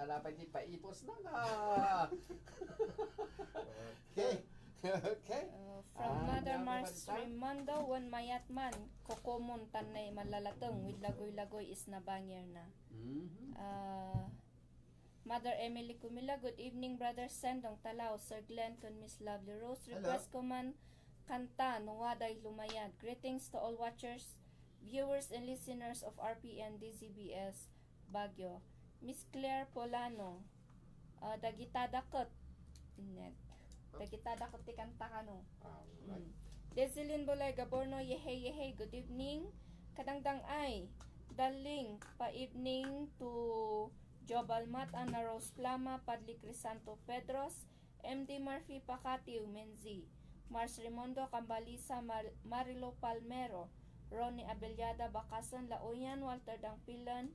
Dapat ipaipos na nga. Okay. Okay. From Mother Mars Raimondo, one mayatman, kokomon tanay malalatong with lagoy-lagoy is nabangir na. Mother Emily Kumila, good evening Brother Sendong Talao, Sir Glenn con Miss Lovely Rose. Request ko man kanta nuwaday lumayad. Greetings to all watchers, viewers and listeners of RPN DZBS Baguio. Miss Claire Polano, dagitadakot. Dagitadakot ti kanta ka no. Desilin Bolay Gaborno, yehey yehey, good evening. Kadangdang ay, daling pa evening to Jobalmat, Ana Rose Plama, Padli Crisanto Pedros, MD Murphy Pacatiu Menzi, Mars Rimondo Cambalisa, Marilo Palmero, Ronnie Abellada Bakasan, Laoyan, Walter Dangpilan,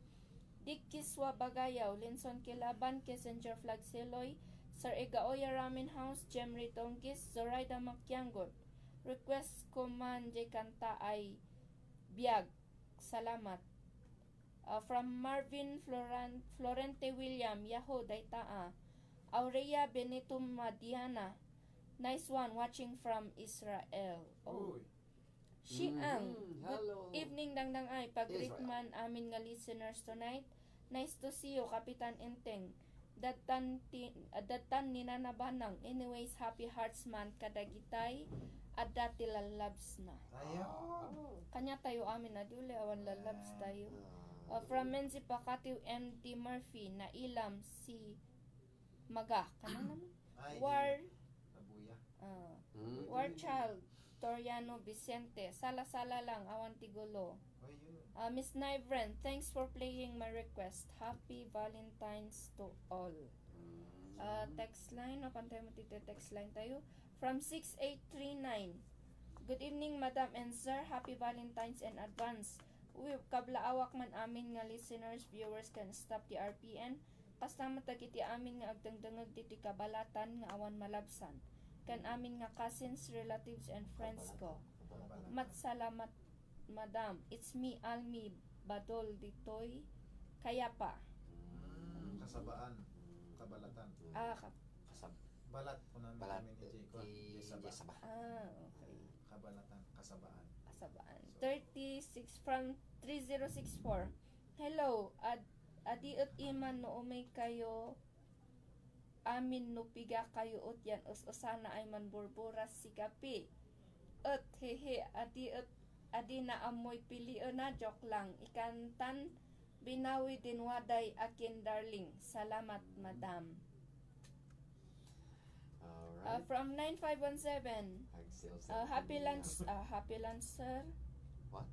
Dick Kiswa Bagayaw, Linson Kilaban, Kissinger Flagsiloy, Sir Igaoya Ramen House, Jemry Tongkis, Zoraida Makianggot. Request ko man jay kanta ay Biag. Salamat. From Marvin Florente William, Yahoo Daytaa. Aurea Benito Madiana. Nice one, watching from Israel. Oh. Shiang, good evening dangdang ay, pag-greet man amin nga listeners tonight. Nice to see you, Kapitan Inteng. Datan ninanabanang. Anyways, happy hearts man kadagitay at dati lalabs na. Kanya tayo amin na duli, awan lalabs tayo. From Menzi Pacatiu, MD Murphy, na ilam si Maga. Kana naman? War Child, Toriano Vicente, sala-sala lang, awan tigulo. Miss Nivren, thanks for playing my request. Happy Valentine's to all. Text line, napantay mo tito text line tayo. From 6839, good evening Madam and Sir, happy Valentine's in advance. Kablaawak man amin nga listeners, viewers can stop the RPN. Kasta matagiti amin nga agdangdangag diti kabalatan nga awan malabsan. Kan amin nga cousins, relatives, and friends ko. Matsalamat, Madam. It's me, Almi Badol Ditoy, Kayapa. Kasabaan, kabalatan. Balat po namin kami ni Jaycon. Okay. Kabalatan, kasabaan. 36 from 3064. Hello, adiot iman no umay kayo amin no piga kayo ut yan usana ay manburburas si kapi ut hehe adi na amoy pilio na joke lang ikantan binawi din waday akin darling. Salamat Madam. From 9517, happy lunch sir. What?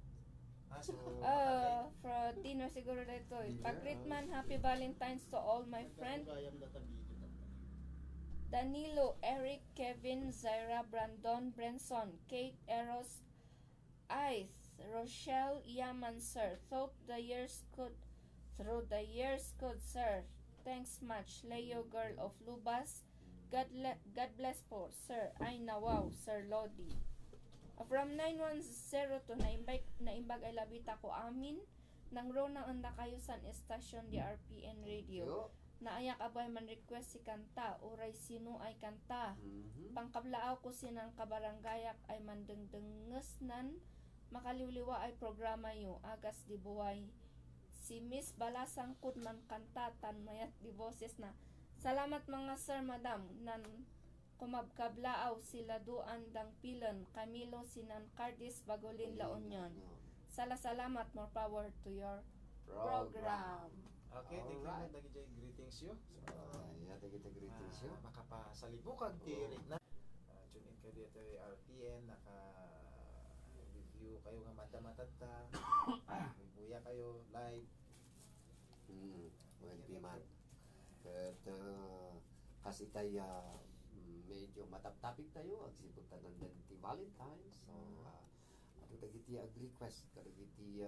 For dinner siguro dito. Pag-greet man, happy Valentine's to all my friends. Danilo, Eric, Kevin, Zaira, Brandon, Brenson, Kate, Eros, Ice, Rochelle, Yaman, sir. Through the years good, sir. Thanks much. Leo, girl of Lubas, God bless po, sir. Ay nawaw, Sir Lodi. From 910 to naimbag ay labita ko amin. Nang rona anda kayo sa estasyon di RPN Radio. Yo. Naayak abay man request si kanta, uray sino ay kanta. Pangkablaaw ko sinang kabarangayak ay mandengdenges nan. Makaliwliwa ay programa yo, agas di buhay. Si Miss Balasang Kudman kanta tan mayat di boses na. Salamat mga sir, madam, nan kumabkablaaw sila duan dang pilan, Camilo sinan Cardis Bagolin La Union. Salamat, more power to your program. Okay, thank you Alright. lagi jay greetings yo. Yeah, kita greetings yo. Makapasalibukag tirik na. Tune in kayo dito ay RPN, naka-review kayo nga mata-matata. Buya kayo live. Hindi man. But, kasi tayo medyo mataptapik tayo, agsibutan ng ti Valentine's. So, ato dagiti request, kadagiti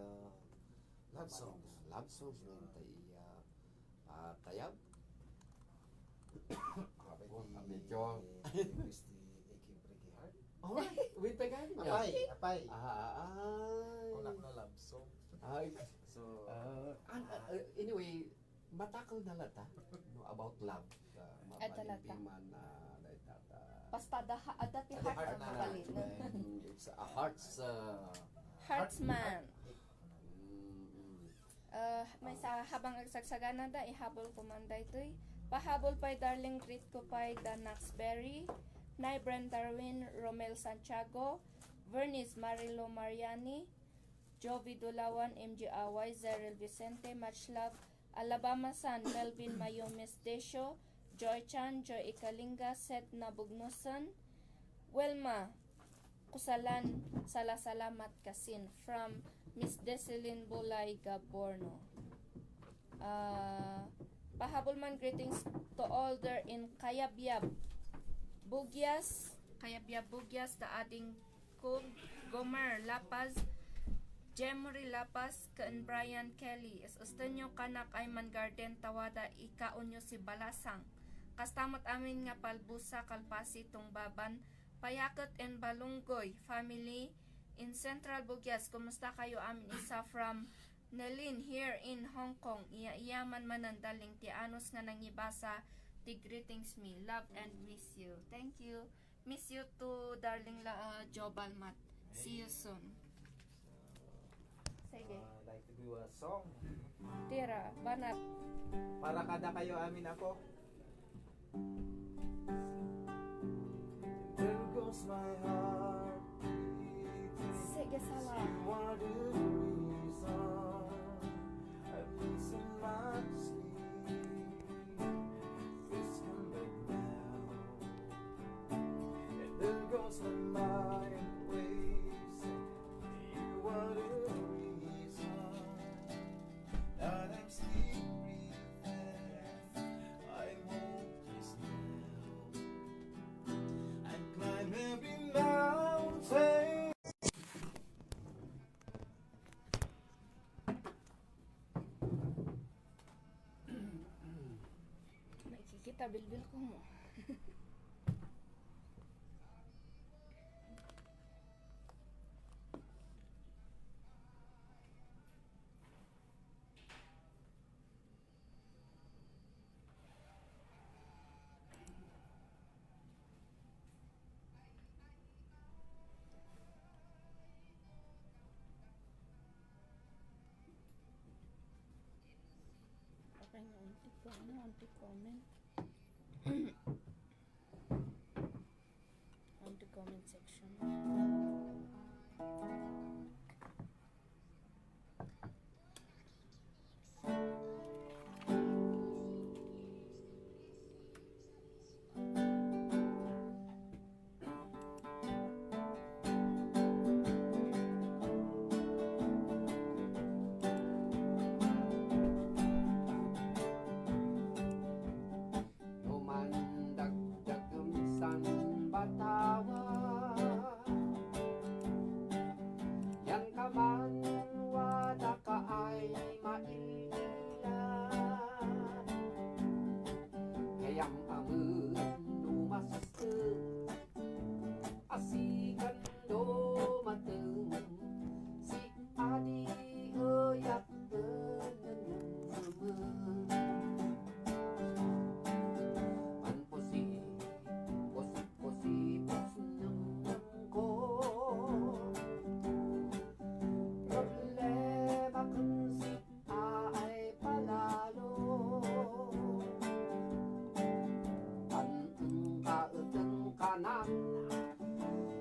Love songs. Love songs ng tayab. Medyo. Christy A.K. Breaky Heart. Alright, wait pa gani. Apay. Kunak Ay. na love song. Ay. So, Anyway, matakal na lata no, about love. Talata. Man Basta dati Adi heart heart ang na mabalin. it's a heart's Heartsman. mm, May sa habang agsagsagana da, ihabol ko man da ito'y. Pahabol pa'y darling greet ko pa'y da Naxberry, Nay Brent Darwin, Romel Santiago, Vernice Marilo Mariani, Jovi Dulawan, MG Away, Zeril Vicente, Much Love, Alabama San, Melvin Mayomes Desio, Joy Chan, Joy Ikalinga, Seth Nabugnusan, Welma Kusalan, Salamat Kasin, from Miss Deselin Bulay Gaborno. Pahabol man greetings to all there in Kayabyab Bugyas, da ading Kug, Gomer Lapaz, Jemory Lapas, kaan Brian Kelly. Gusto nyo kanak ay man garden tawada ikaon nyo si Balasang. Kastamot amin nga palbusa kalpasi tungbaban, Payakot and Balunggoy family in Central Bugyas. Kumusta kayo amin isa from Nelin here in Hong Kong. Iyaman manandaling ti anos nga nangibasa ti greetings me. Love and miss you. Thank you. Miss you too, darling Jobal Mat. See you soon. Sige. like to do a song. Tira, banat. Para kada kayo amin ako. There goes my heart beating. Sige, sala. You are the reason I'm missing my sleep. Please come back now. And there goes my mind racing. You are the reason that I'm still breathing. I'm hopeless now. I climb every mountain. Nakikita bilbil ko mo. Okay na, unti comment. On the comment section. Umandagdag san batawa tanan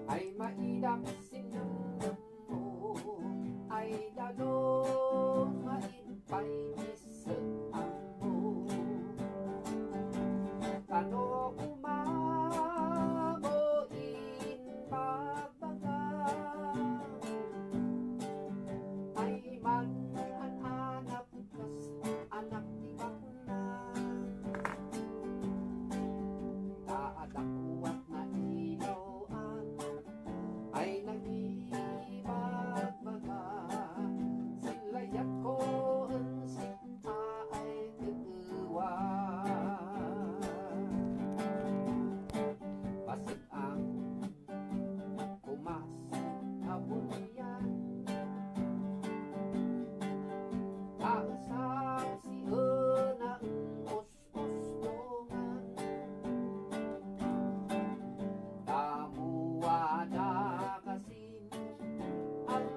ay maidap sinunod mo ay dalong maipay isang mo kano kumaboin pagbaga ay man-anap kas anak di bakuna taadakuat na ilawan ay nagibagbaga silayat ko ang sita ay tutuwa basit ang kumas kabunyan kausap siya na us-ustungan Tamuada kasin ang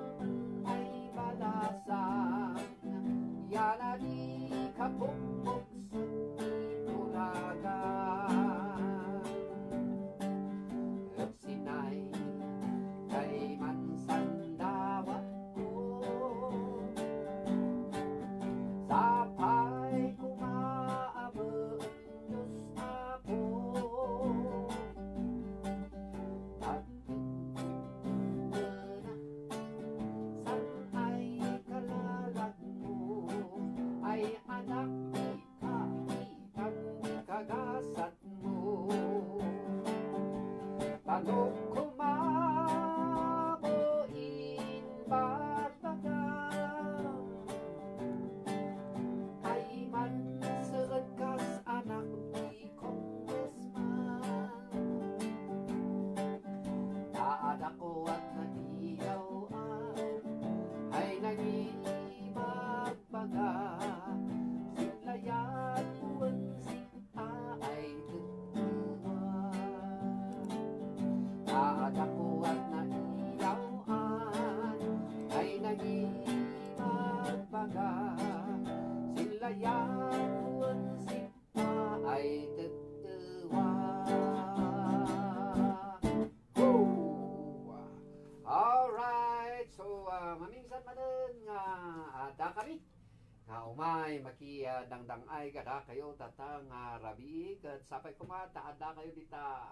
ay balasan Yana di kapupok sa itulagan Sinay kay mansandawat ko Sapay kumaabot Diyos ako at san ay kalalag mo ay anak di kapitan di kagasat mo tanong kumaboin bagbagang ay man seet kas anak di congressman taada ko at nag-iyawan ay nangibagbaga silayan buwan sita ay tutuwa taada ko at nag-iyawan ay nangibagbaga silayan buwan sita ay tutuwa Alright, so maminsan manen nga ada kami umay dangdang ay kada kayo tatang rabi ket sapay kumata ada kayo dita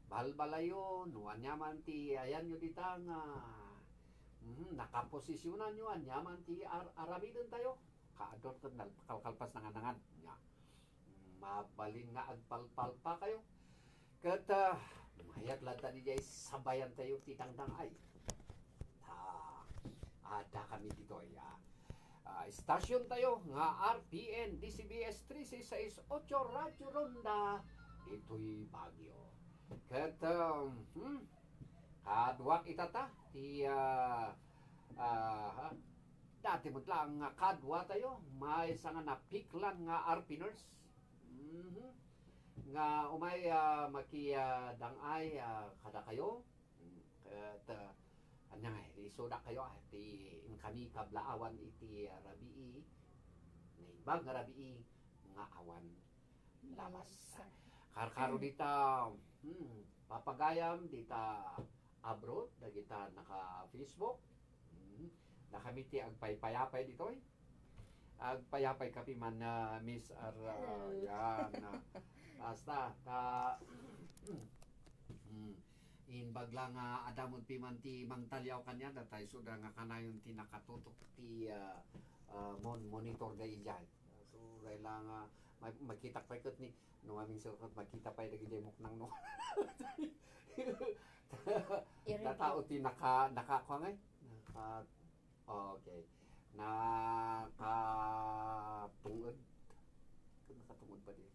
balbalayon wanyaman ti ayan nyo dita nga nakaposisyonan nyo anyaman ti arabidon tayo kaador ken kalkalpas nanganangan nya mabalin nga agpalpal pa kayo ket mayat lata di jay sabayan tayo ti dangdang ay ada kami dito ya stasyon tayo nga RPN DCBS 3668 Radyo Ronda dito'y Baguio ket kadwak itata ti dati mo lang nga kadwa tayo may nga napiklan nga RP nurse nga umay dangay kada kayo ket anya nga isuda kayo ti kami kablaawan iti rabii naibag nga rabii nga awan labas karkaro dita papagayam dita abroad dagita naka Facebook nakamiti agpaypayapay ditoy agpayapay kapi man Miss yan basta inbagla nga adamon pimanti mangtalyaw kanya datay suda nga kanayon ti nakatutok ti monitor da ijay so kailang makita pa ikot ni no aming sukot makita pa dagi jay muknang no tatao ti naka kwangay okay nakatungod pa di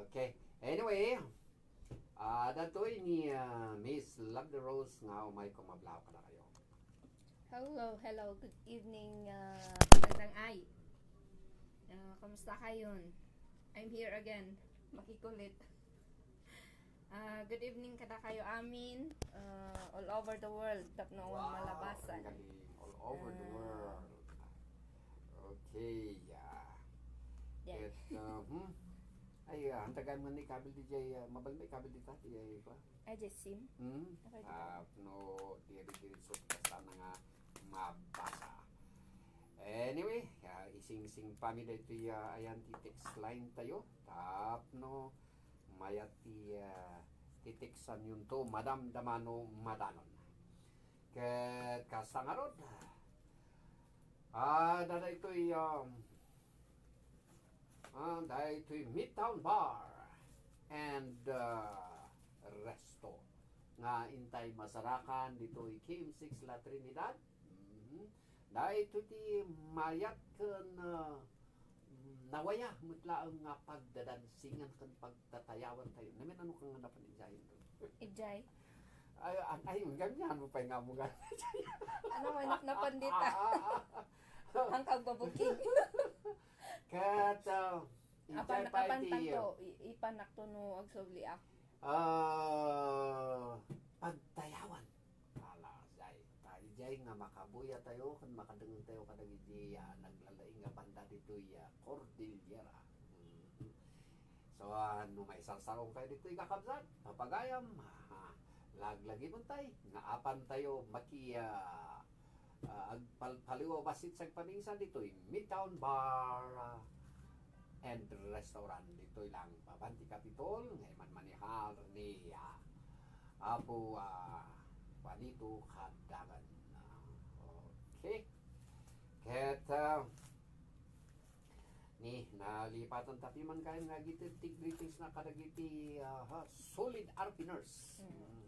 okay anyway datoy ni Miss Love the Rose nga umay kumablaw ka na kayo. Hello, good evening magandang ay. Kamusta kayon? I'm here again, makikulit. Good evening kada kayo amin all over the world tapno malabasan. All over the world. Okay, yeah. Yeah. Ay, hantagan mo ni kabil di jay, mabalmay kabil di tati, ay ko. Ay, Jessim. Okay, No, diri-diritso ka sana nga mabasa. Anyway, ising-ising pami da ito ayan ti text line tayo. Tapno, mayat ti titiksan yun to, Madam Damano Madanon. Ket kasangarod, dada ito'y dahil ito'y Midtown Bar and Resto nga intay masarakan dito'y Kim 6 La Trinidad. Dahil ito'y mayat kan nawaya mutlaang nga pagdadansingan kan pagtatayawan tayo. Namin ano kang napanidyayin doon? Ijay. Ay, ganyan mo pa nga mo ganyan. Ano mo, napandita. Ang kagbabuking. Kat, Apan tanto, ipanak to no agsubli ak. Pagtayawan. Jay nga makabuya tayo, kan makadungan tayo kadag iti naglalaing nga banda dito'y Cordillera. So, no may sarsarong kayo dito'y kakabsat, papagayam, laglagi mo tayo, nga apan tayo agpaliwa basit sa paningsan dito'y Midtown Bar and Restaurant. Dito'y lang Pabanti Capitol, ngay manihar ni Apo Panito Kadagan. Okay. Kaya ni nalipatan tapi man kayo nga giti greetings na kadagiti solid RP nurse.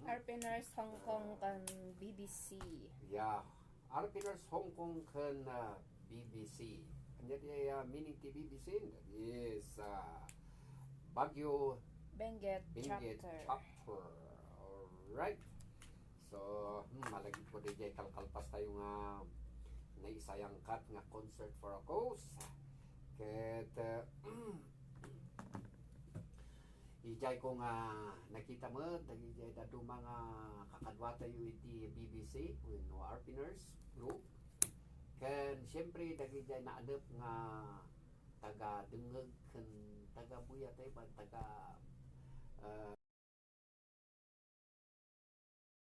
RP Nurse Hong Kong kan BBC. Yeah. RP nurse Hong Kong kan BBC. Jadi meaning ti BBC is Baguio Benguet Benguet chapter. Alright. So, malagi po DJ kalkalpas tayo nga naisayang kat nga concert for a cause. Ket ijay ko nga nakita mo dagijay dadu mga kakadwa tayo iti BBC no RP Nurse Group. Ken siyempre dagijay na adep nga taga dengeg ken taga buya tayo ba taga